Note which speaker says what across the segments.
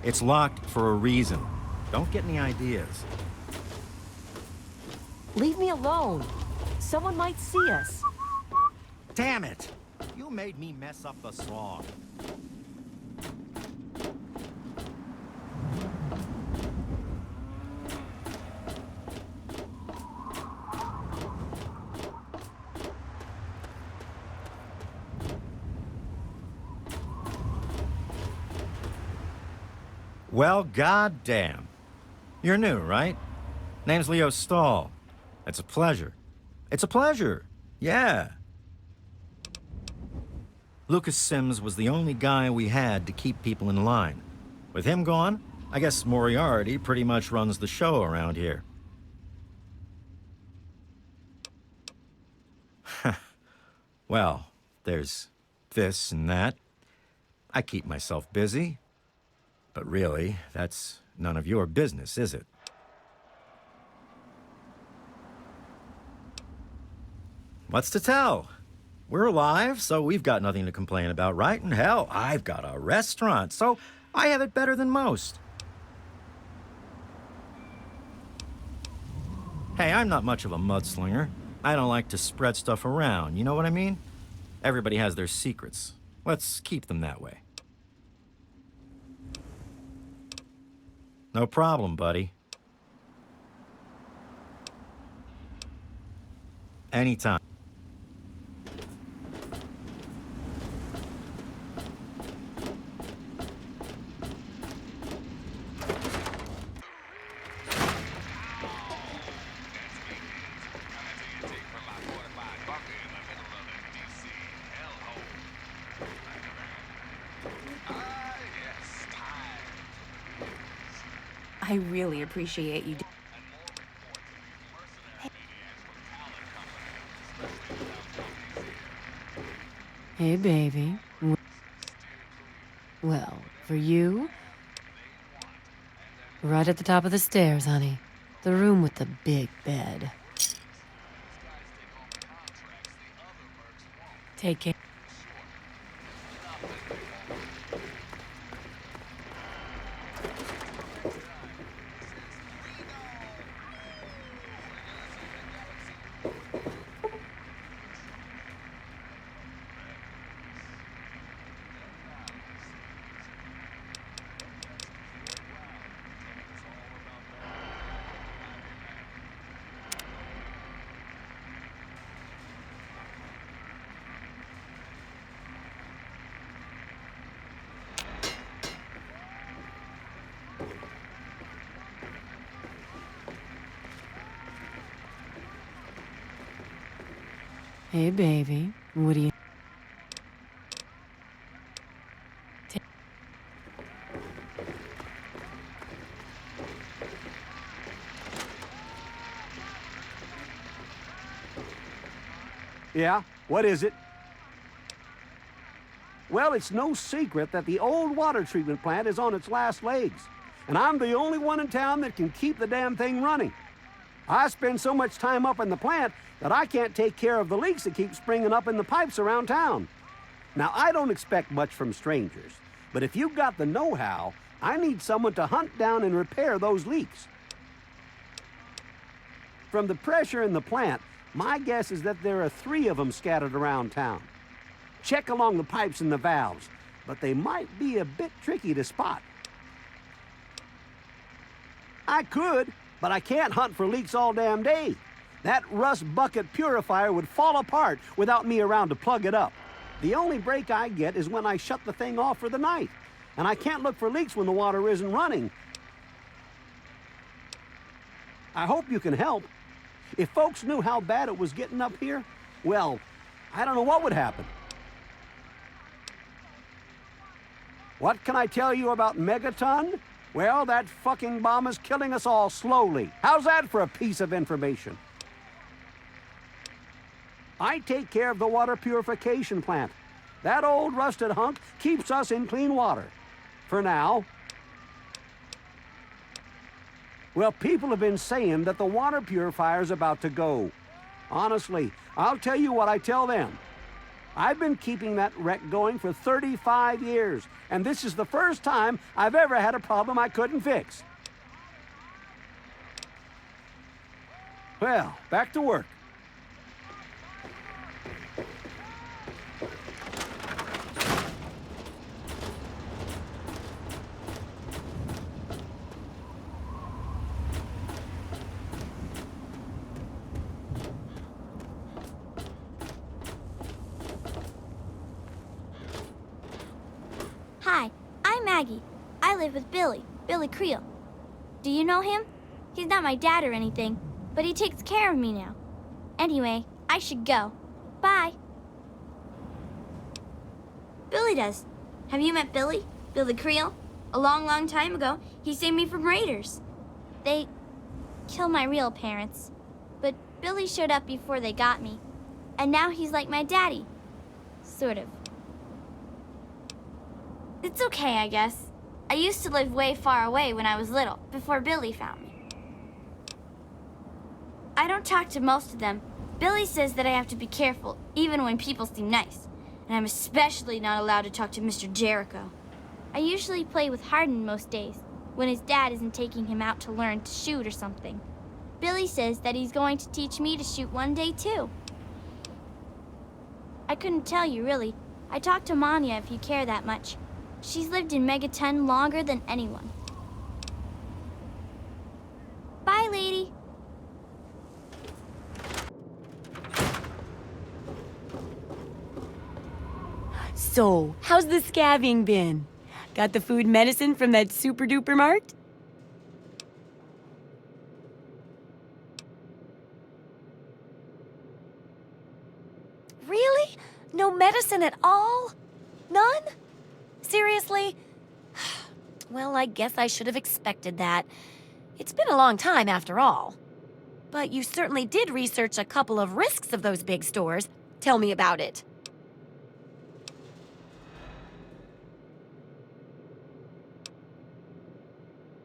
Speaker 1: It's locked for a reason. Don't get any ideas.
Speaker 2: Leave me alone. Someone might see us.
Speaker 1: Damn it! You made me mess up the song. Well, goddamn. You're new, right? Name's Leo Stahl. It's a pleasure. It's a pleasure. Yeah. Lucas Sims was the only guy we had to keep people in line. With him gone, I guess Moriarty pretty much runs the show around here. Well, there's this and that. I keep myself busy. But really, that's none of your business, is it? What's to tell? We're alive, so we've got nothing to complain about, right? And hell, I've got a restaurant, so I have it better than most. Hey, I'm not much of a mudslinger. I don't like to spread stuff around, you know what I mean? Everybody has their secrets. Let's keep them that way. No problem, buddy. Anytime.
Speaker 2: I really appreciate you.
Speaker 3: Hey, baby. Well, for you, right at the top of the stairs, honey. The room with the big bed. Take care. Hey, baby. What do you...
Speaker 4: Yeah? What is it? Well, it's no secret that the old water treatment plant is on its last legs. And I'm the only one in town that can keep the damn thing running. I spend so much time up in the plant that I can't take care of the leaks that keep springing up in the pipes around town. Now, I don't expect much from strangers, but if you've got the know-how, I need someone to hunt down and repair those leaks. From the pressure in the plant, my guess is that there are 3 of them scattered around town. Check along the pipes and the valves, but they might be a bit tricky to spot. I could, but I can't hunt for leaks all damn day. That rust bucket purifier would fall apart without me around to plug it up. The only break I get is when I shut the thing off for the night, and I can't look for leaks when the water isn't running. I hope you can help. If folks knew how bad it was getting up here, well, I don't know what would happen. What can I tell you about Megaton? Well, that fucking bomb is killing us all slowly. How's that for a piece of information? I take care of the water purification plant. That old rusted hunk keeps us in clean water. For now. Well, people have been saying that the water purifier's about to go. Honestly, I'll tell you what I tell them. I've been keeping that wreck going for 35 years, and this is the first time I've ever had a problem I couldn't fix. Well, back to work.
Speaker 5: Hi, I'm Maggie. I live with Billy Creel. Do you know him? He's not my dad or anything, but he takes care of me now. Anyway, I should go. Bye. Billy does. Have you met Billy? Billy Creel? A long time ago, he saved me from raiders. They killed my real parents, but Billy showed up before they got me, and now he's like my daddy. Sort of. It's okay, I guess. I used to live way far away when I was little, before Billy found me. I don't talk to most of them. Billy says that I have to be careful, even when people seem nice. And I'm especially not allowed to talk to Mr. Jericho. I usually play with Hardin most days, when his dad isn't taking him out to learn to shoot or something. Billy says that he's going to teach me to shoot one day, too. I couldn't tell you, really. I talked to Manya if you care that much. She's lived in Megaton longer than anyone. Bye, lady.
Speaker 3: So, how's the scabbing been? Got the food and medicine from that super-duper mart? Really? No medicine at all? None? Seriously? Well, I guess I should have expected that. It's been a long time after all. But you certainly did research a couple of risks of those big stores. Tell me about it.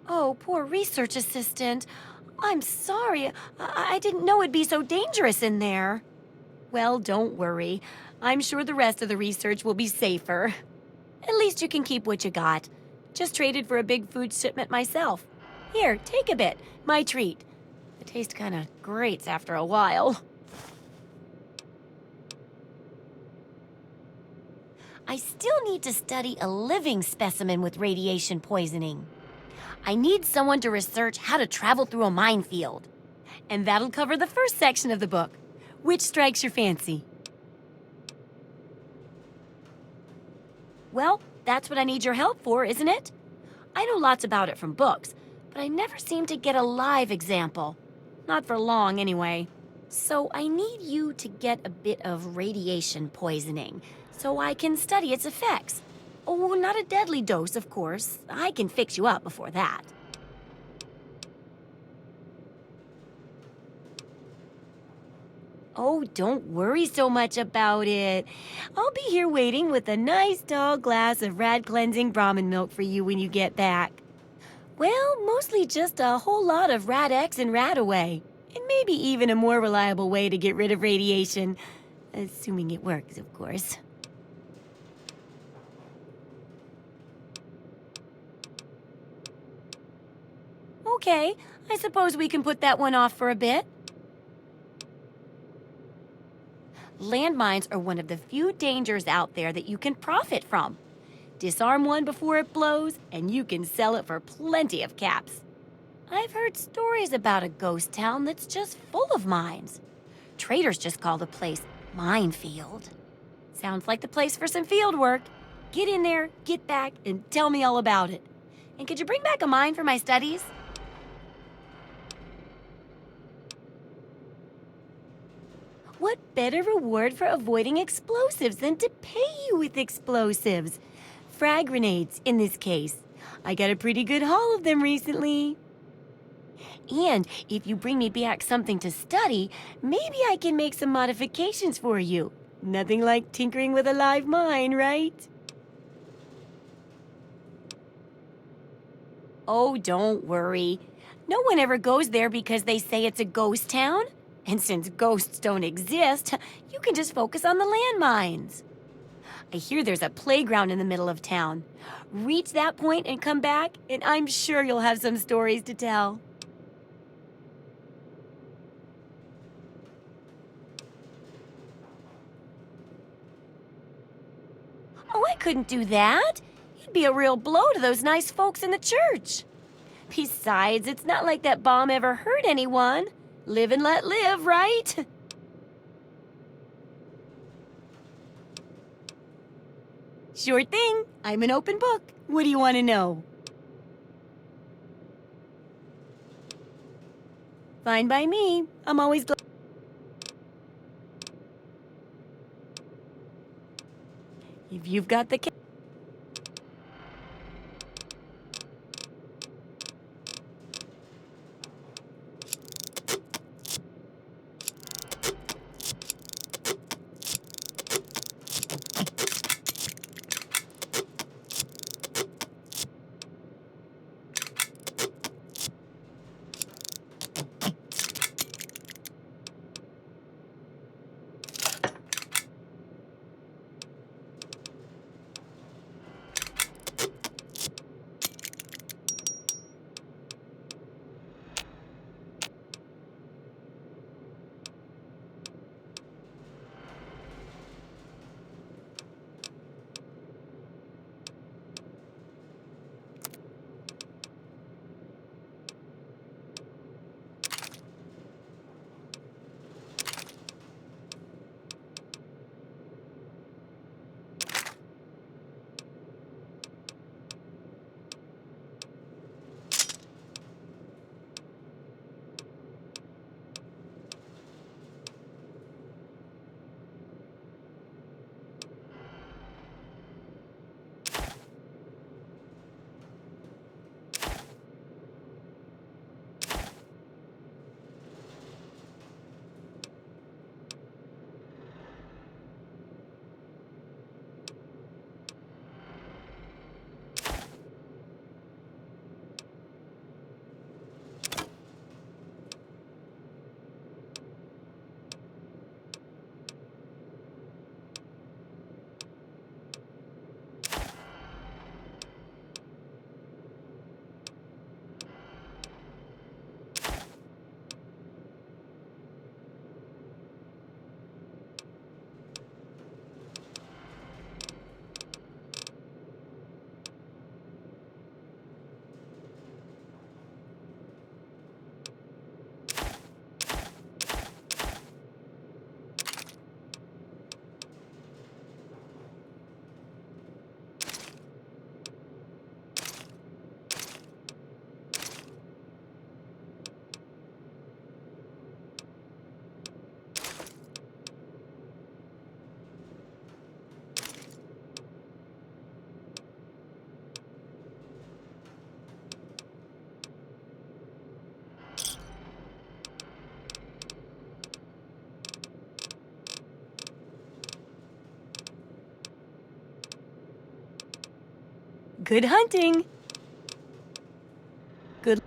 Speaker 3: Oh, poor research assistant. I'm sorry. I didn't know it'd be so dangerous in there. Well, don't worry. I'm sure the rest of the research will be safer. At least you can keep what you got. Just traded for a big food shipment myself. Here, take a bit. My treat. It tastes kind of grates after a while. I still need to study a living specimen with radiation poisoning. I need someone to research how to travel through a minefield. And that'll cover the first section of the book. Which strikes your fancy? Well, that's what I need your help for, isn't it? I know lots about it from books, but I never seem to get a live example. Not for long, anyway. So I need you to get a bit of radiation poisoning, so I can study its effects. Oh, not a deadly dose, of course. I can fix you up before that. Oh, don't worry so much about it. I'll be here waiting with a nice tall glass of rad-cleansing Brahmin milk for you when you get back. Well, mostly just a whole lot of Rad-X and Rad-Away. And maybe even a more reliable way to get rid of radiation. Assuming it works, of course. Okay, I suppose we can put that one off for a bit. Landmines are one of the few dangers out there that you can profit from. Disarm one before it blows, and you can sell it for plenty of caps. I've heard stories about a ghost town that's just full of mines. Traders just call the place Minefield. Sounds like the place for some field work. Get in there, get back, and tell me all about it. And could you bring back a mine for my studies? What better reward for avoiding explosives than to pay you with explosives? Frag grenades, in this case. I got a pretty good haul of them recently. And if you bring me back something to study, maybe I can make some modifications for you. Nothing like tinkering with a live mine, right? Oh, don't worry. No one ever goes there because they say it's a ghost town. And since ghosts don't exist, you can just focus on the landmines. I hear there's a playground in the middle of town. Reach that point and come back, and I'm sure you'll have some stories to tell. Oh, I couldn't do that. It'd be a real blow to those nice folks in the church. Besides, it's not like that bomb ever hurt anyone. Live and let live, right? Sure thing. I'm an open book. What do you want to know? Fine by me. I'm always glad. If you've got the good hunting. Good.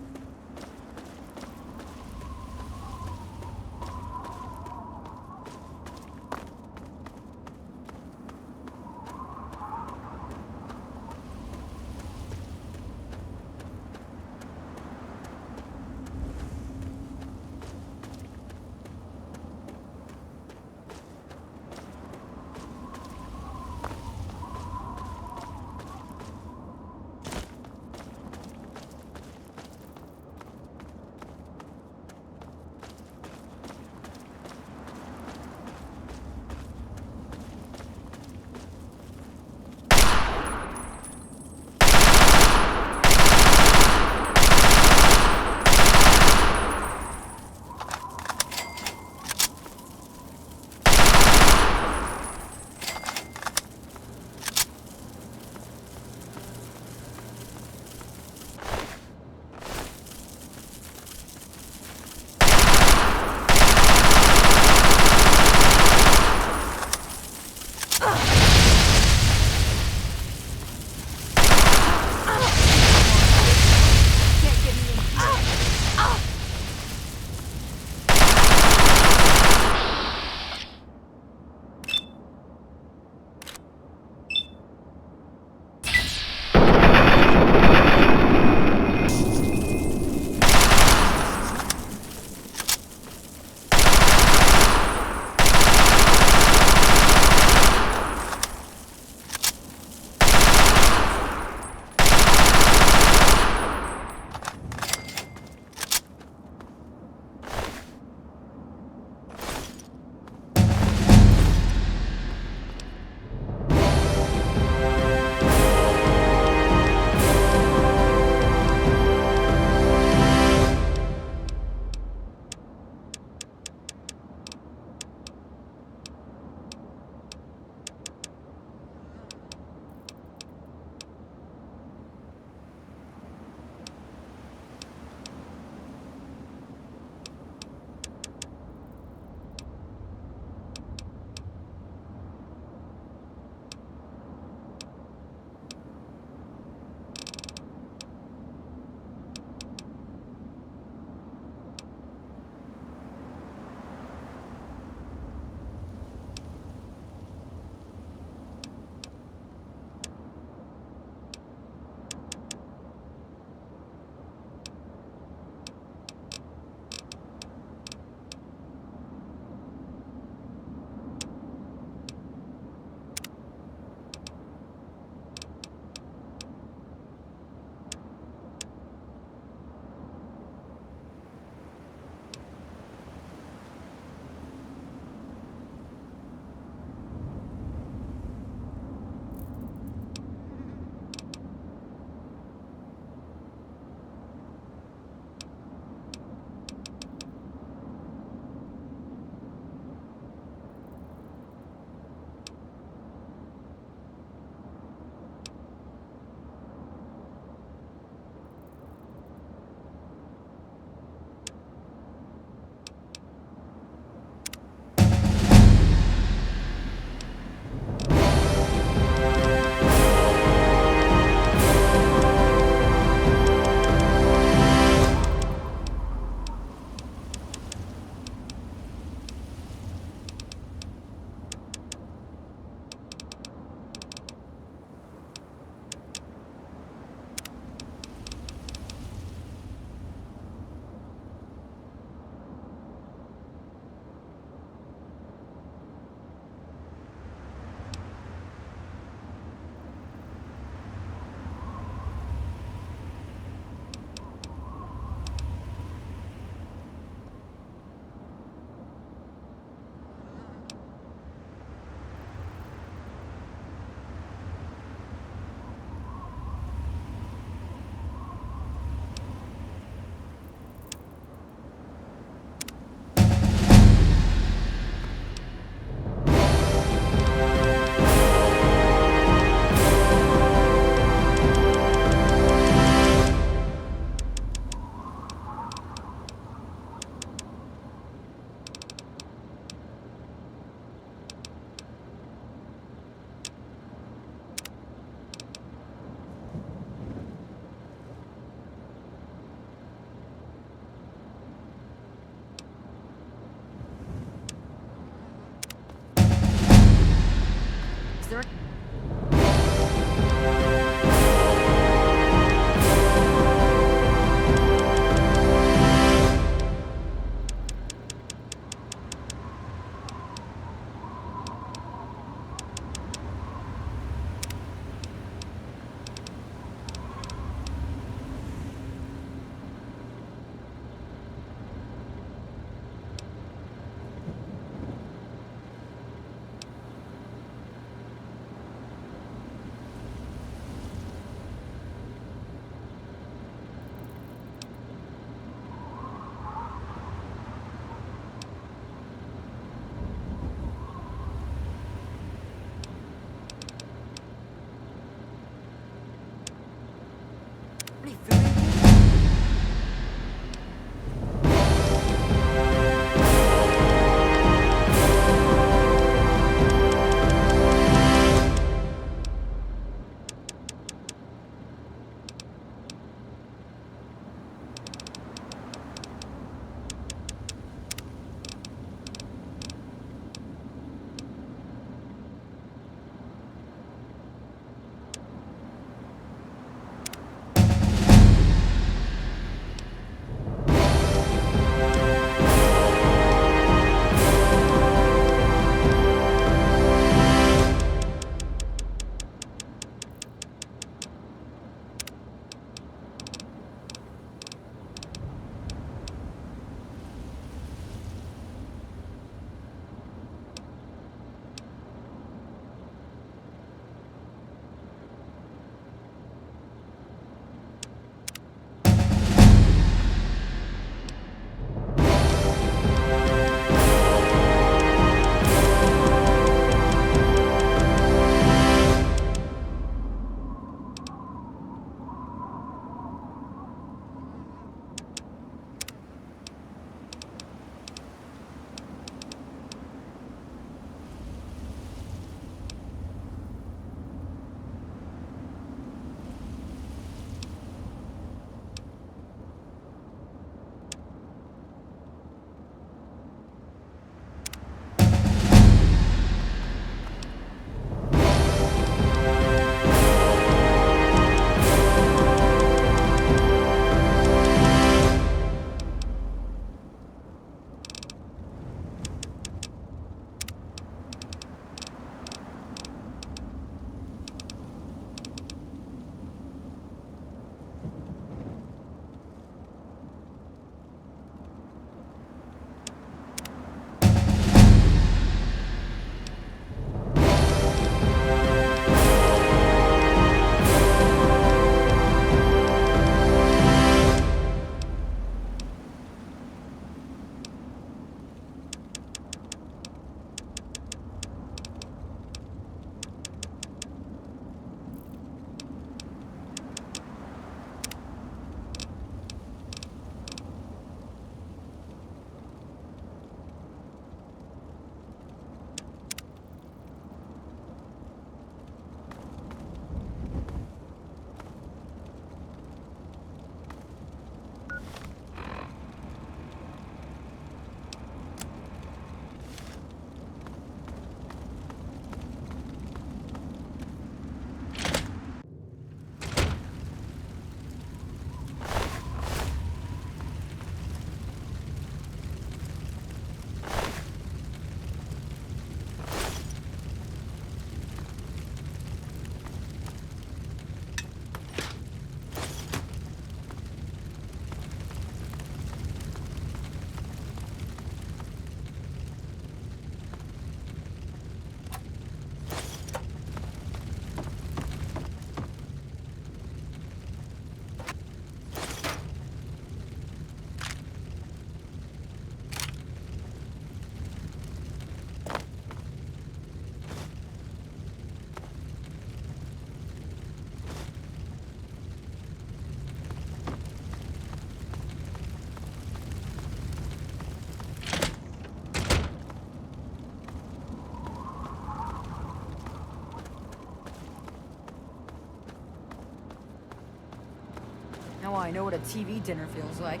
Speaker 6: I know what a TV dinner feels like.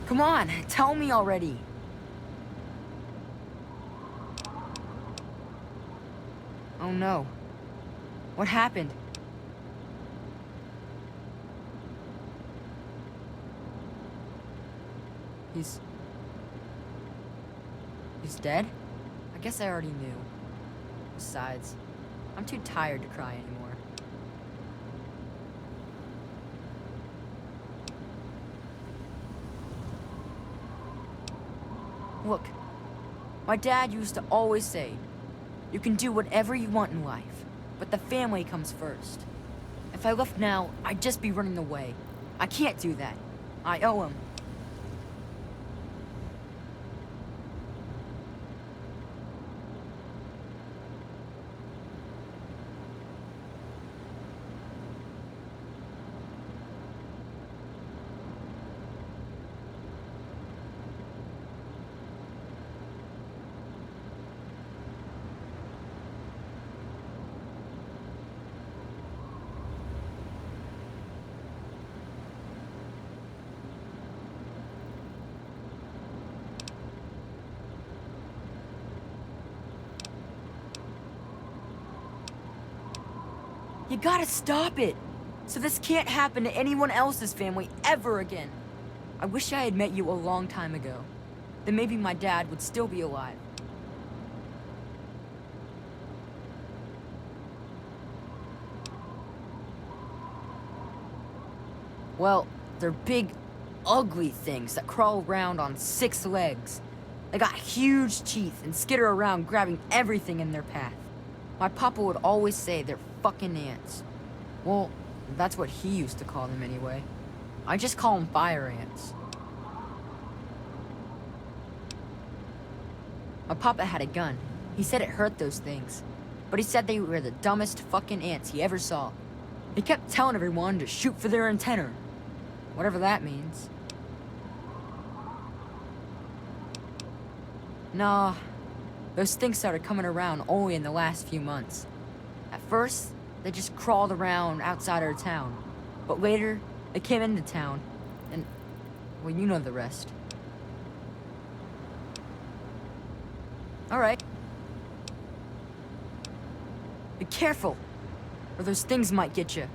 Speaker 6: Come on, tell me already. Oh no. What happened? He's dead? I guess I already knew. Besides, I'm too tired to cry anymore. Look, my dad used to always say, you can do whatever you want in life, but the family comes first. If I left now, I'd just be running away. I can't do that. I owe him. You gotta stop it! So this can't happen to anyone else's family ever again. I wish I had met you a long time ago. Then maybe my dad would still be alive. Well, they're big, ugly things that crawl around on 6 legs. They got huge teeth and skitter around grabbing everything in their path. My papa would always say they're fucking ants. Well, that's what he used to call them anyway. I just call them fire ants. My papa had a gun. He said it hurt those things. But he said they were the dumbest fucking ants he ever saw. He kept telling everyone to shoot for their antenna. Whatever that means. Nah. Those things started coming around only in the last few months. At first, they just crawled around outside our town. But later, they came into town, and, well, you know the rest. Alright. Be careful, or those things might get you.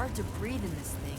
Speaker 6: hard to breathe in this thing.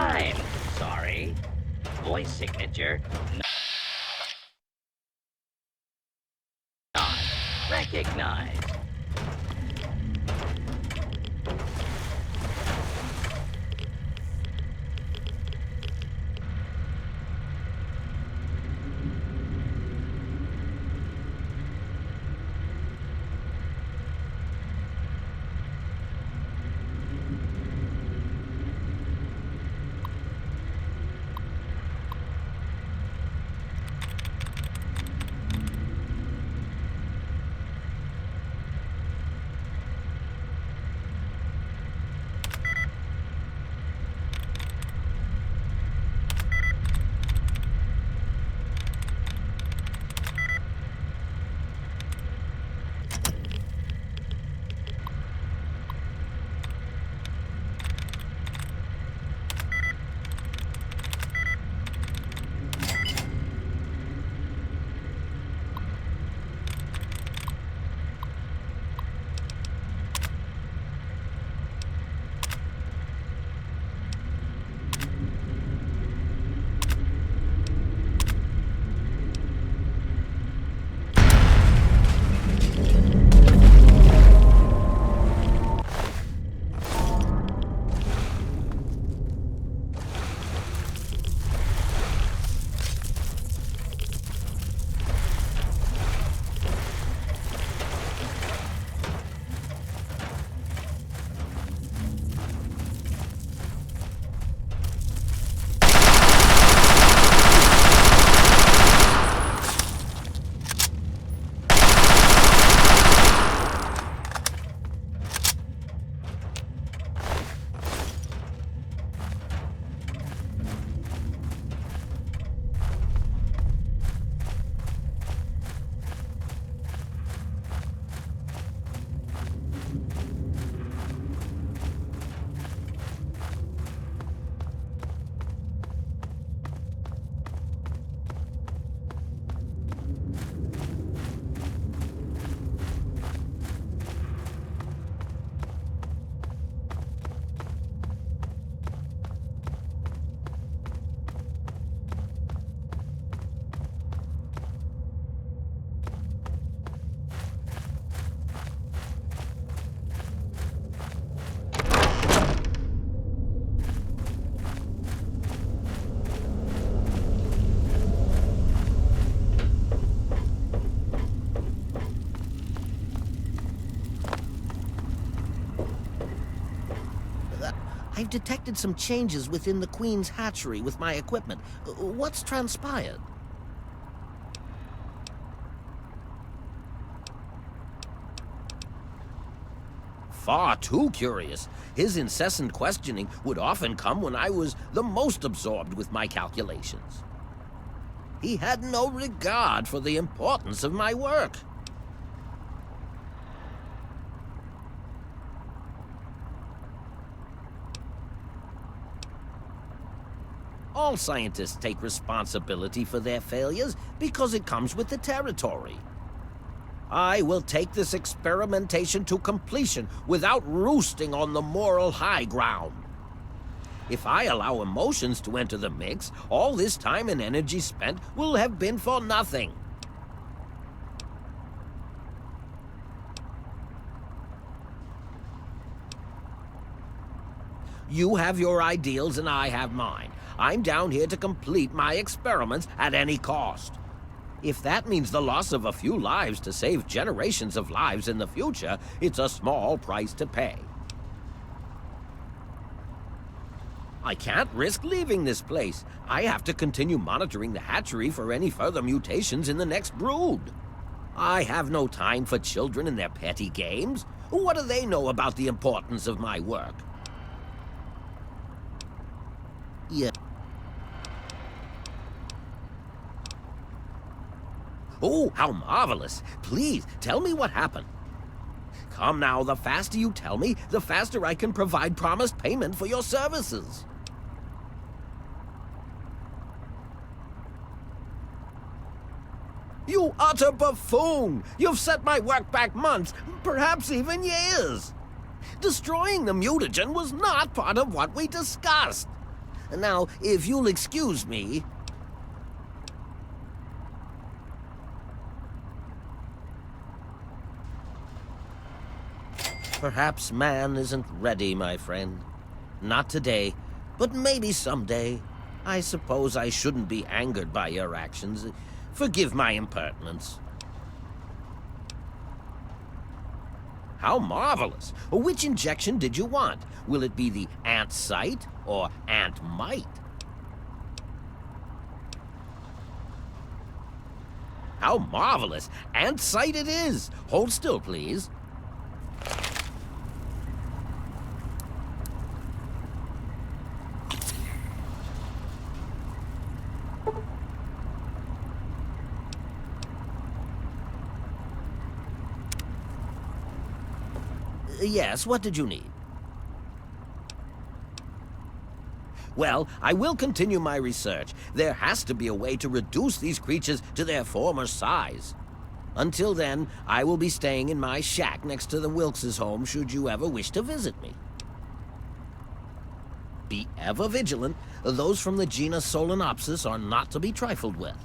Speaker 7: I'm sorry. Voice signature not recognized.
Speaker 8: I've detected some changes within the Queen's hatchery with my equipment. What's transpired? Far too curious. His incessant questioning would often come when I was the most absorbed with my calculations. He had no regard for the importance of my work. All scientists take responsibility for their failures because it comes with the territory. I will take this experimentation to completion without roosting on the moral high ground. If I allow emotions to enter the mix, all this time and energy spent will have been for nothing. You have your ideals and I have mine. I'm down here to complete my experiments at any cost. If that means the loss of a few lives to save generations of lives in the future, it's a small price to pay. I can't risk leaving this place. I have to continue monitoring the hatchery for any further mutations in the next brood. I have no time for children and their petty games. What do they know about the importance of my work? Yeah. Oh, how marvelous. Please, tell me what happened. Come now, the faster you tell me, the faster I can provide promised payment for your services. You utter buffoon! You've set my work back months, perhaps even years. Destroying the mutagen was not part of what we discussed. Now, if you'll excuse me... Perhaps man isn't ready, my friend. Not today, but maybe someday. I suppose I shouldn't be angered by your actions. Forgive my impertinence. How marvelous! Which injection did you want? Will it be the ant sight or ant might? How marvelous! Ant sight it is! Hold still, please. Yes, what did you need? Well, I will continue my research. There has to be a way to reduce these creatures to their former size. Until then, I will be staying in my shack next to the Wilkes' home should you ever wish to visit me. Be ever vigilant. Those from the genus Solenopsis are not to be trifled with.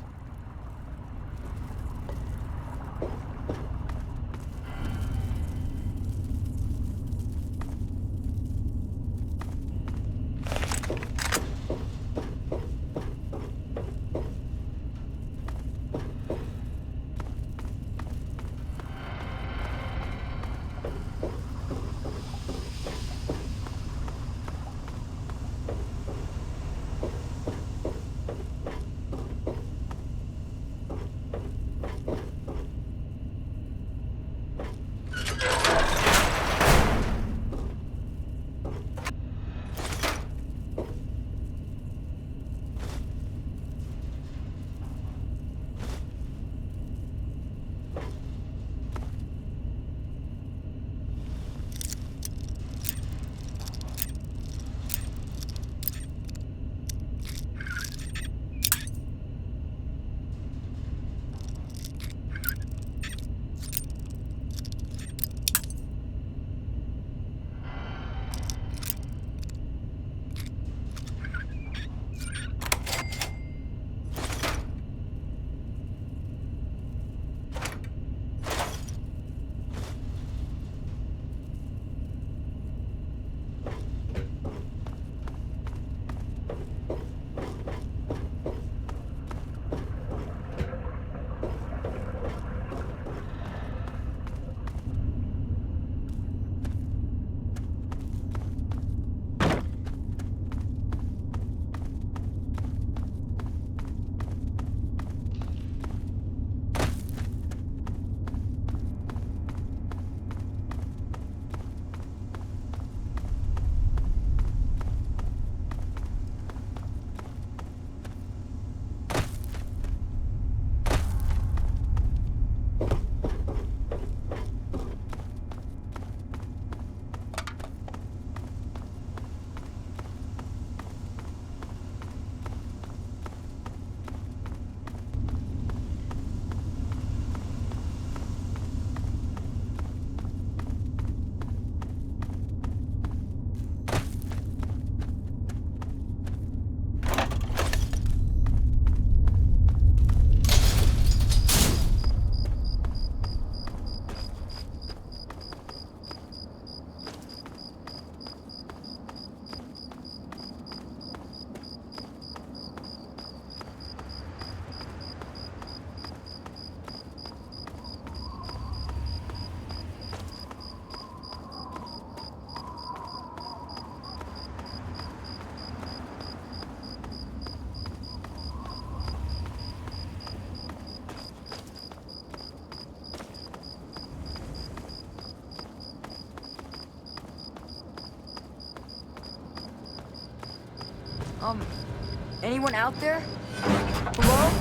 Speaker 6: Anyone out there? Hello?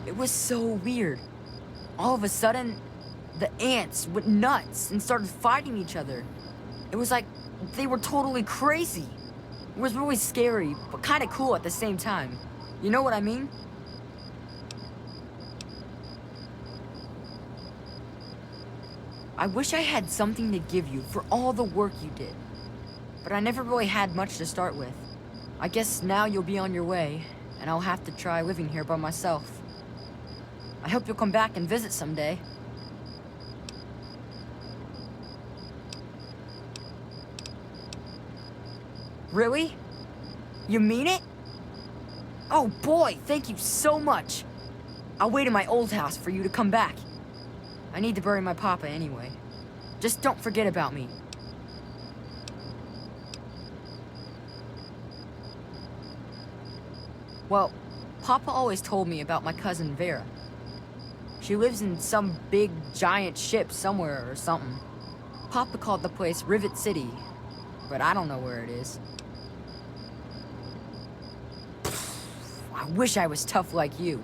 Speaker 6: It was so weird. All of a sudden, the ants went nuts and started fighting each other. It was like they were totally crazy. It was really scary, but kind of cool at the same time. You know what I mean? I wish I had something to give you for all the work you did. But I never really had much to start with. I guess now you'll be on your way, and I'll have to try living here by myself. I hope you'll come back and visit someday. Really? You mean it? Oh boy, thank you so much. I'll wait in my old house for you to come back. I need to bury my papa anyway. Just don't forget about me. Well, Papa always told me about my cousin Vera. She lives in some big, giant ship somewhere or something. Papa called the place Rivet City, but I don't know where it is. I wish I was tough like you.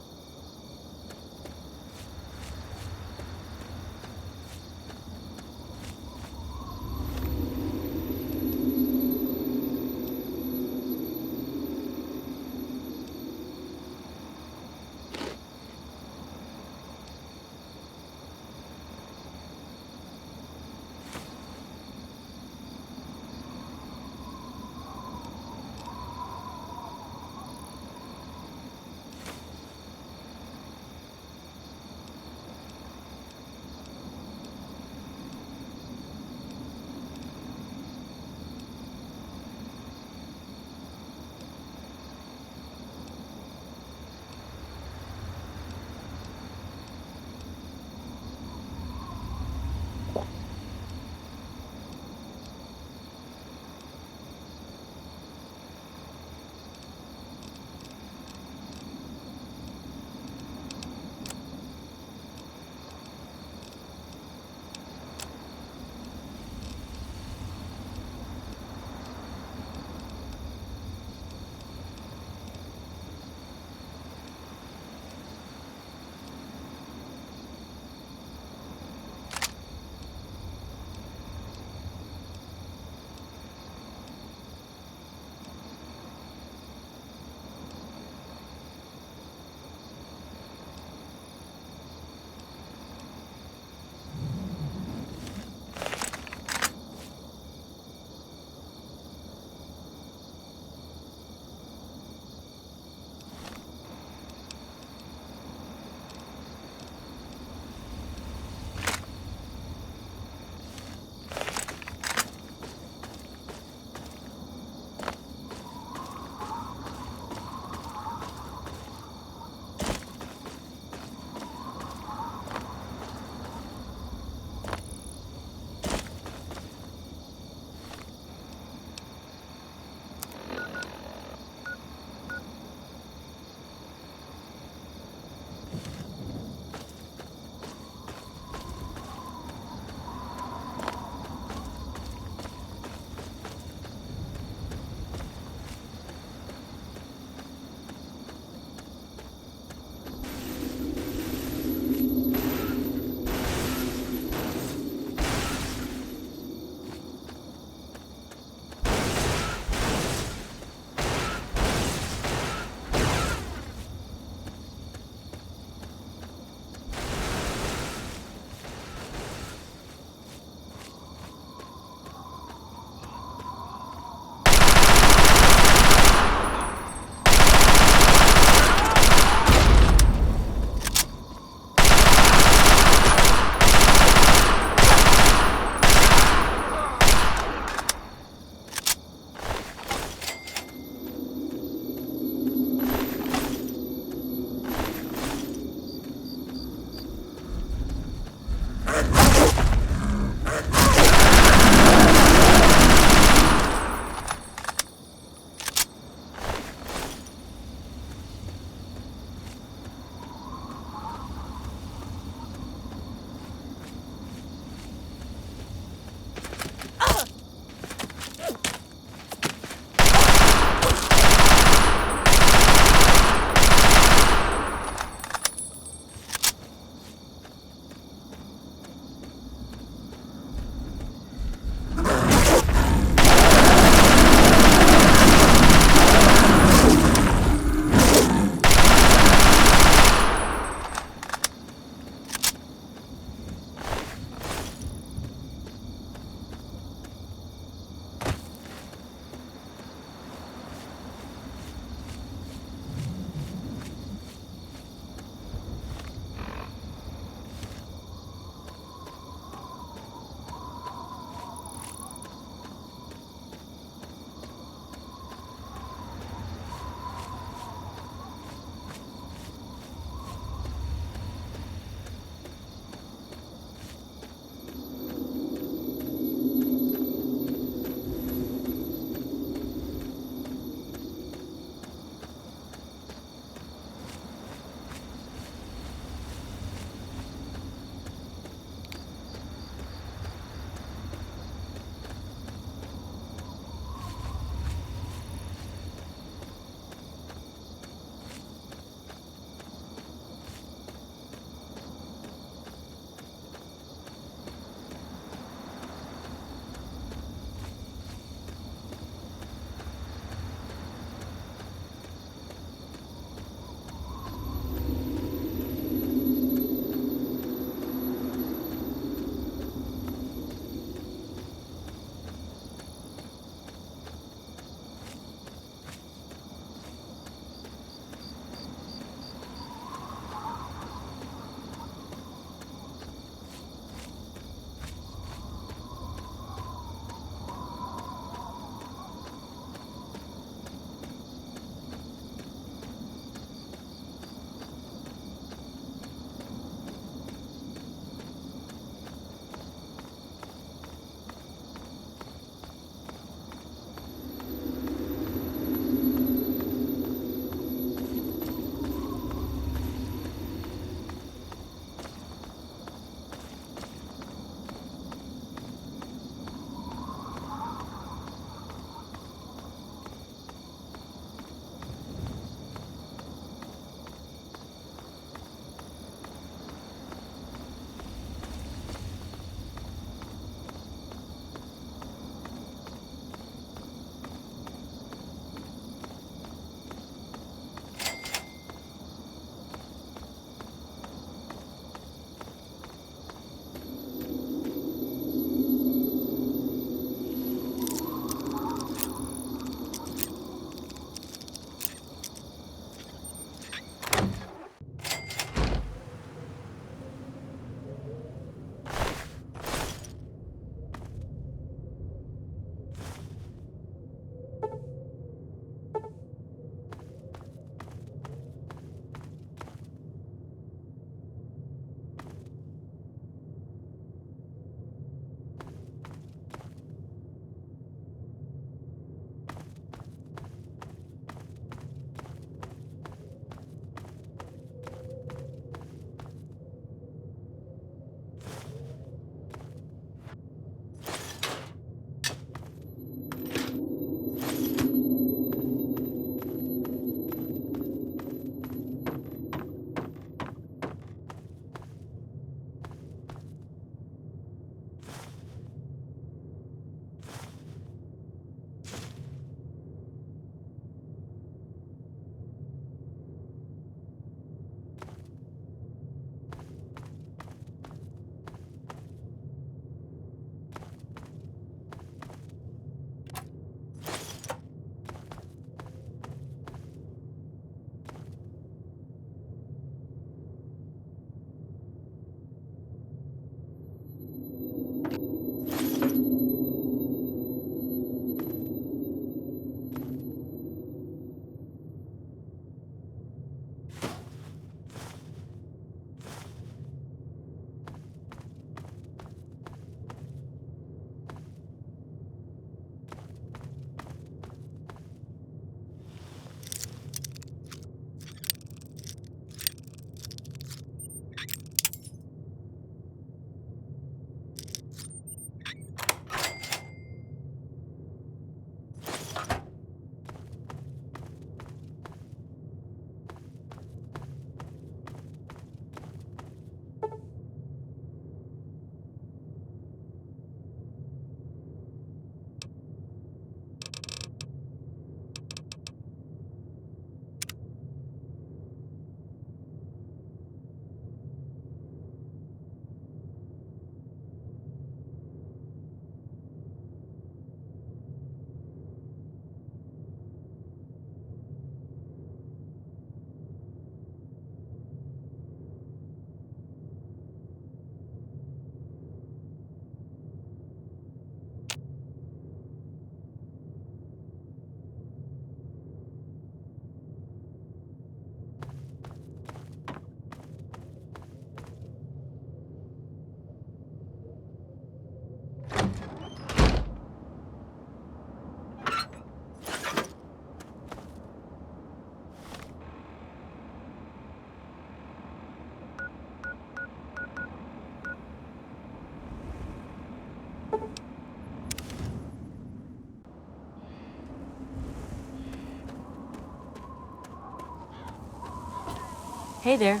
Speaker 2: Hey there.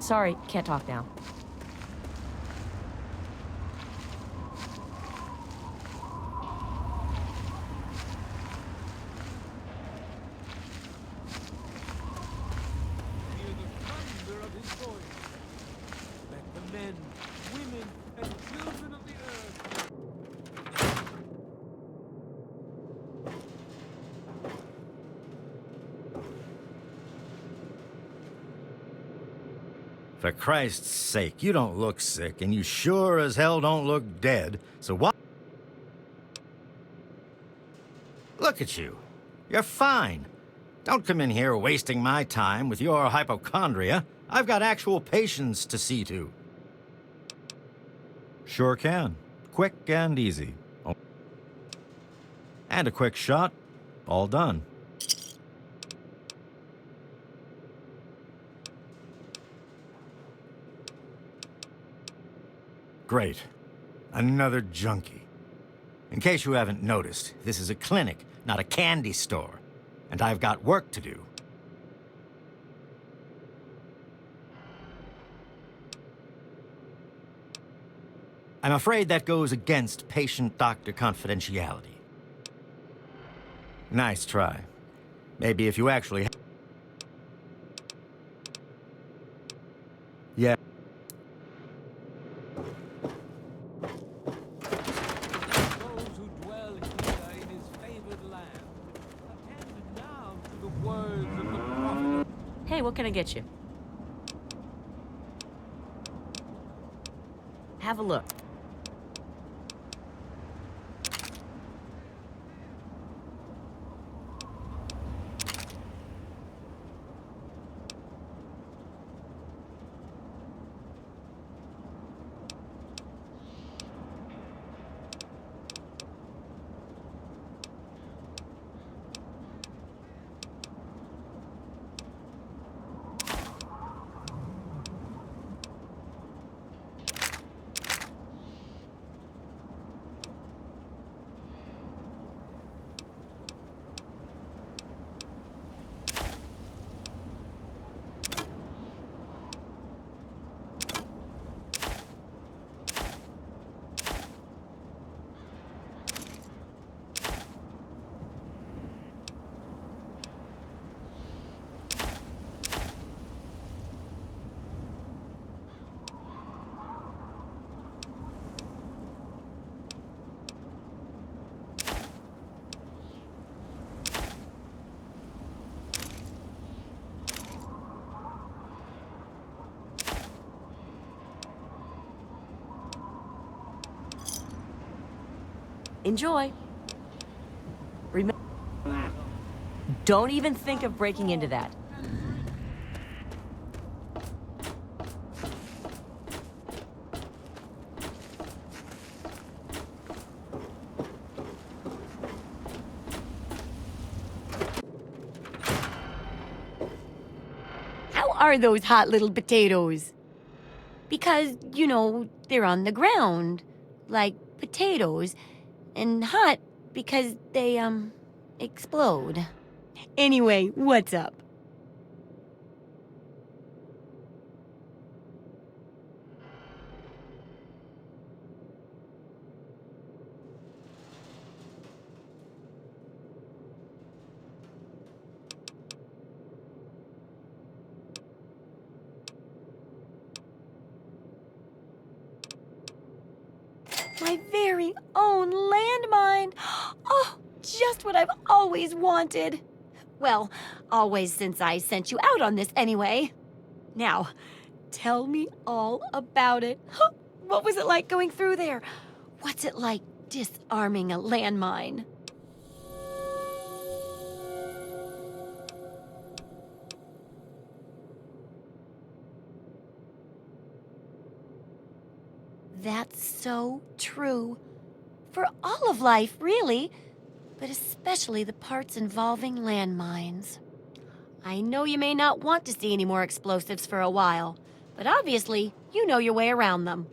Speaker 2: Sorry, can't talk now.
Speaker 9: Hear the thunder of his voice. Let the men, women, and children of the earth.
Speaker 1: For Christ's sake, you don't look sick, and you sure as hell don't look dead. So what? Look at you. You're fine. Don't come in here wasting my time with your hypochondria. I've got actual patients to see to. Sure can. Quick and easy. Oh. And a quick shot. All done. Great. Another junkie. In case you haven't noticed, this is a clinic, not a candy store. And I've got work to do. I'm afraid that goes against patient-doctor confidentiality. Nice try. Maybe if you actually... Yeah.
Speaker 9: Those who dwell here in his favored land, attend now to the words of the prophet.
Speaker 2: Hey, what can I get you? Have a look. Enjoy. Remember, don't even think of breaking into that.
Speaker 3: How are those hot little potatoes? Because, you know, they're on the ground, like potatoes, and hot because they, explode. Anyway, what's up? My very own landmine! Oh, just what I've always wanted. Well, always since I sent you out on this anyway. Now, tell me all about it. What was it like going through there? What's it like disarming a landmine? That's so true. For all of life, really. But especially the parts involving landmines. I know you may not want to see any more explosives for a while, but obviously, you know your way around them.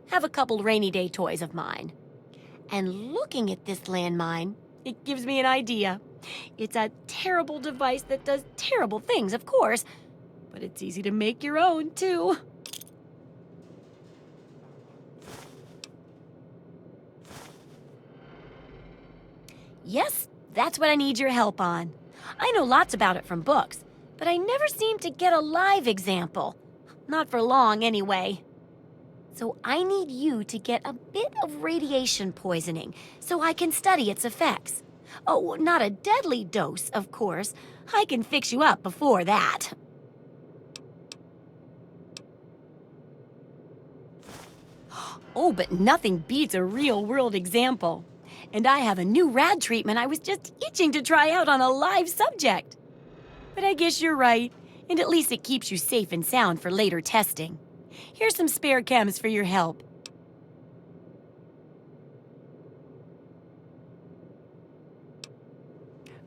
Speaker 3: Have a couple rainy day toys of mine. And looking at this landmine, it gives me an idea. It's a terrible device that does terrible things, of course, but it's easy to make your own, too. Yes, that's what I need your help on. I know lots about it from books, but I never seem to get a live example. Not for long, anyway. So I need you to get a bit of radiation poisoning so I can study its effects. Oh, not a deadly dose, of course. I can fix you up before that. Oh, but nothing beats a real-world example. And I have a new rad treatment I was just itching to try out on a live subject. But I guess you're right, and at least it keeps you safe and sound for later testing. Here's some spare chems for your help.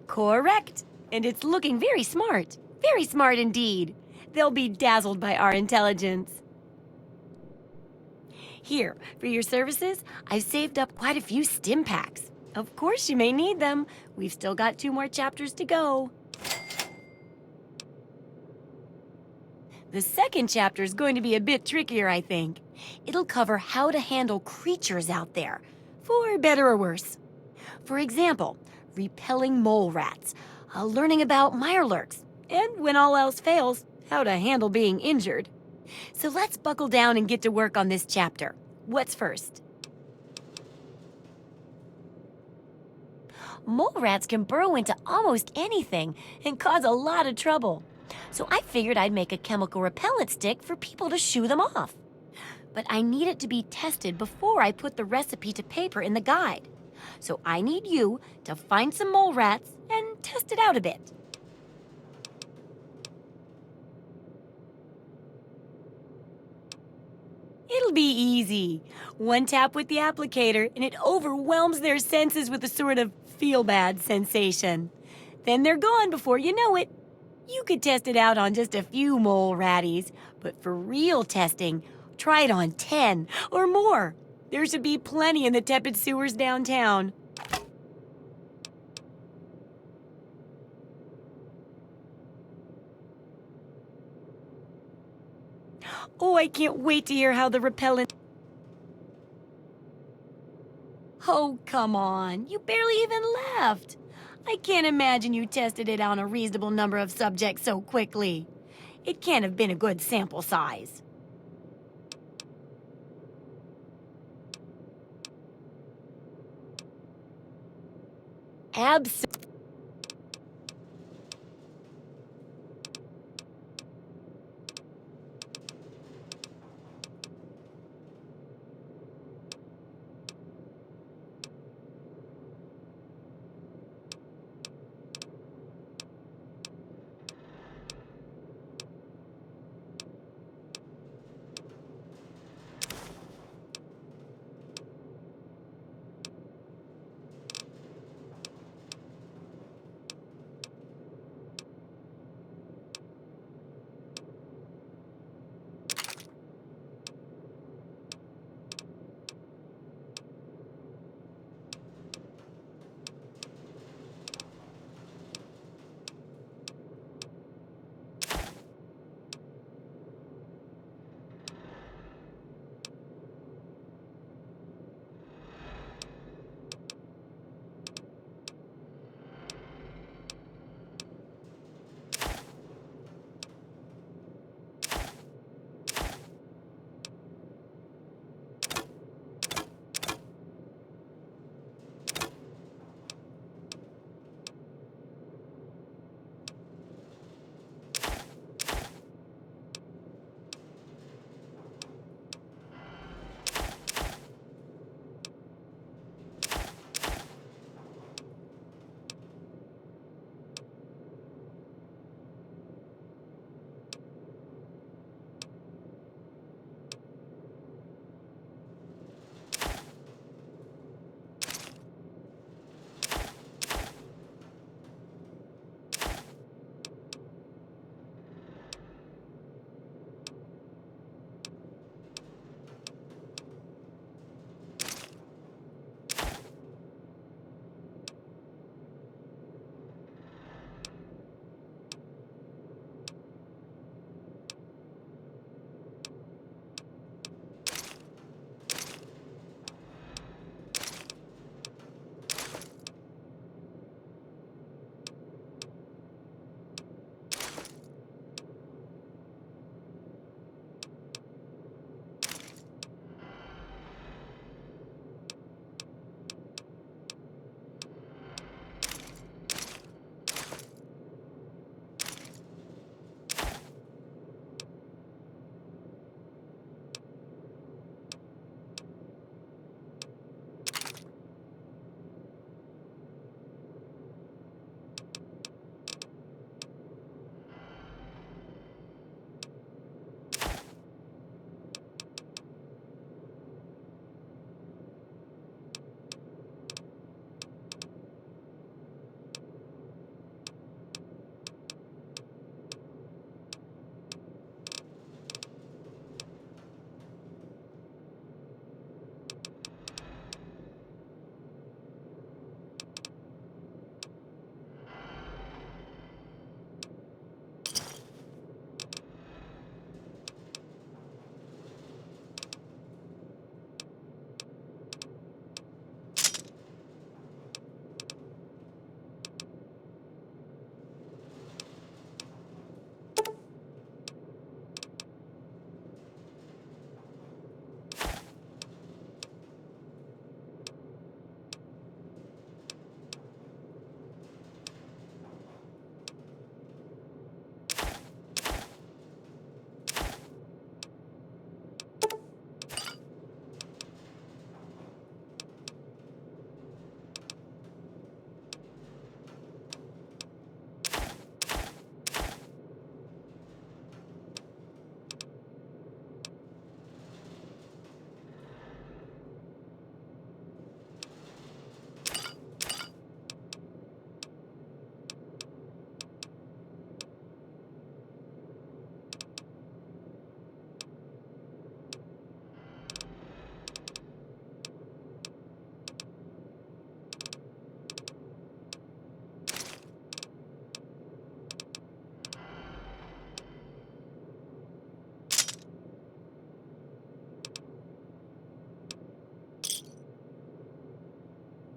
Speaker 3: Correct. And it's looking very smart. Very smart indeed. They'll be dazzled by our intelligence. Here, for your services, I've saved up quite a few stim packs. Of course you may need them. We've still got 2 more chapters to go. The second chapter is going to be a bit trickier, I think. It'll cover how to handle creatures out there, for better or worse. For example, repelling mole rats, learning about mirelurks, and when all else fails, how to handle being injured. So let's buckle down and get to work on this chapter. What's first? Mole rats can burrow into almost anything and cause a lot of trouble. So I figured I'd make a chemical repellent stick for people to shoo them off. But I need it to be tested before I put the recipe to paper in the guide. So I need you to find some mole rats and test it out a bit. It'll be easy. One tap with the applicator and it overwhelms their senses with a sort of feel-bad sensation. Then they're gone before you know it. You could test it out on just a few mole ratties, but for real testing, try it on 10 or more. There should be plenty in the tepid sewers downtown. Oh, I can't wait to hear how the repellent... Oh, come on. You barely even left. I can't imagine you tested it on a reasonable number of subjects so quickly. It can't have been a good sample size. Absolutely.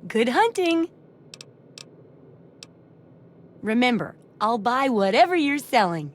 Speaker 2: Good hunting! Remember, I'll buy whatever you're selling.